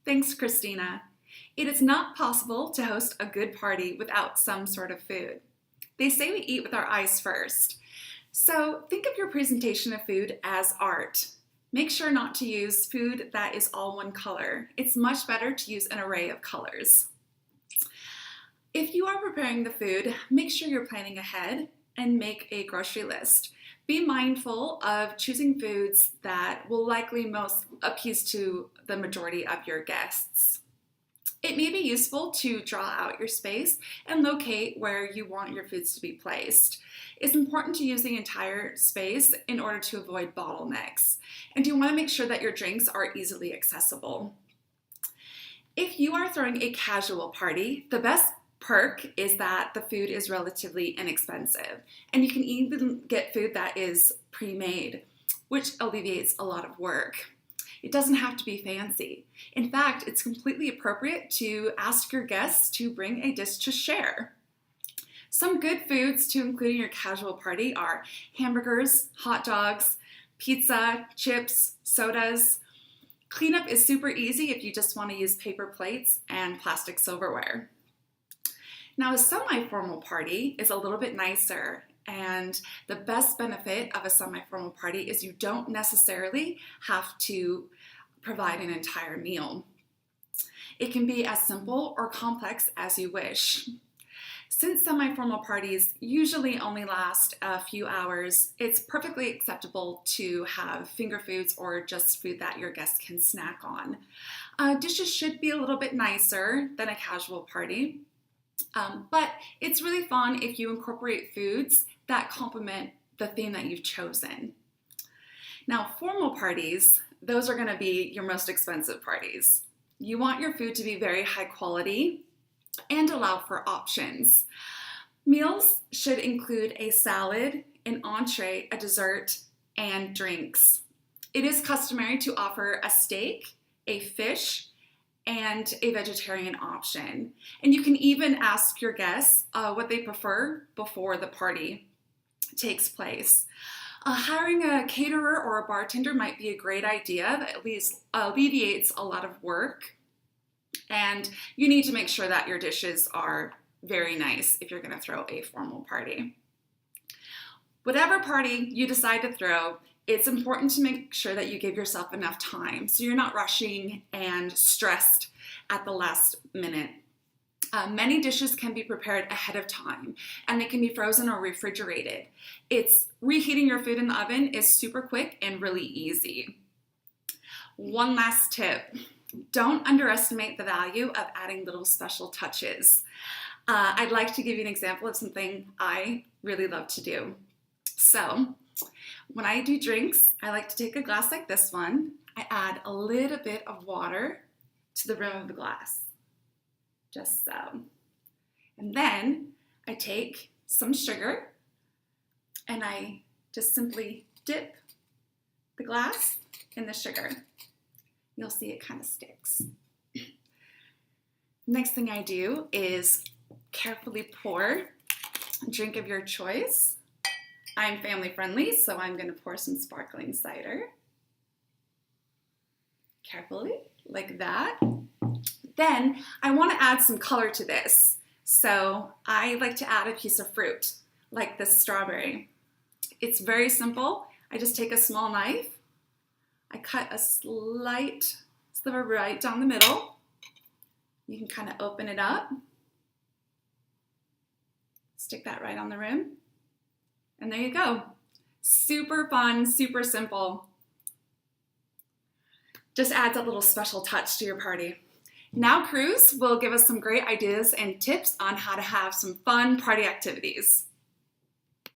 Thanks, Christina. It is not possible to host a good party without some sort of food. They say we eat with our eyes first. So think of your presentation of food as art. Make sure not to use food that is all one color. It's much better to use an array of colors. If you are preparing the food, make sure you're planning ahead and make a grocery list. Be mindful of choosing foods that will likely most appease to the majority of your guests. It may be useful to draw out your space and locate where you want your foods to be placed. It's important to use the entire space in order to avoid bottlenecks. And you want to make sure that your drinks are easily accessible. If you are throwing a casual party, the best perk is that the food is relatively inexpensive, and you can even get food that is pre-made, which alleviates a lot of work. It doesn't have to be fancy. In fact, it's completely appropriate to ask your guests to bring a dish to share. Some good foods to include in your casual party are hamburgers, hot dogs, pizza, chips, sodas. Cleanup is super easy if you just want to use paper plates and plastic silverware. Now, a semi-formal party is a little bit nicer, and the best benefit of a semi-formal party is you don't necessarily have to provide an entire meal. It can be as simple or complex as you wish. Since semi-formal parties usually only last a few hours, it's perfectly acceptable to have finger foods or just food that your guests can snack on. Dishes should be a little bit nicer than a casual party. But it's really fun if you incorporate foods that complement the theme that you've chosen. Now, formal parties, those are going to be your most expensive parties. You want your food to be very high quality and allow for options. Meals should include a salad, an entree, a dessert, and drinks. It is customary to offer a steak, a fish, and a vegetarian option. And you can even ask your guests what they prefer before the party takes place. Hiring a caterer or a bartender might be a great idea. That at least alleviates a lot of work. And you need to make sure that your dishes are very nice if you're going to throw a formal party. Whatever party you decide to throw, it's important to make sure that you give yourself enough time so you're not rushing and stressed at the last minute. Many dishes can be prepared ahead of time, and they can be frozen or refrigerated. Reheating your food in the oven is super quick and really easy. One last tip. Don't underestimate the value of adding little special touches. I'd like to give you an example of something I really love to do. So, when I do drinks, I like to take a glass like this one. I add a little bit of water to the rim of the glass, just so. And then I take some sugar and I just simply dip the glass in the sugar. You'll see it kind of sticks. Next thing I do is carefully pour a drink of your choice. I'm family friendly, so I'm going to pour some sparkling cider. Carefully, like that. Then I want to add some color to this. So I like to add a piece of fruit, like this strawberry. It's very simple. I just take a small knife. I cut a slight sliver right down the middle. You can kind of open it up. Stick that right on the rim. And there you go. Super fun, super simple. Just adds a little special touch to your party. Now Cruz will give us some great ideas and tips on how to have some fun party activities.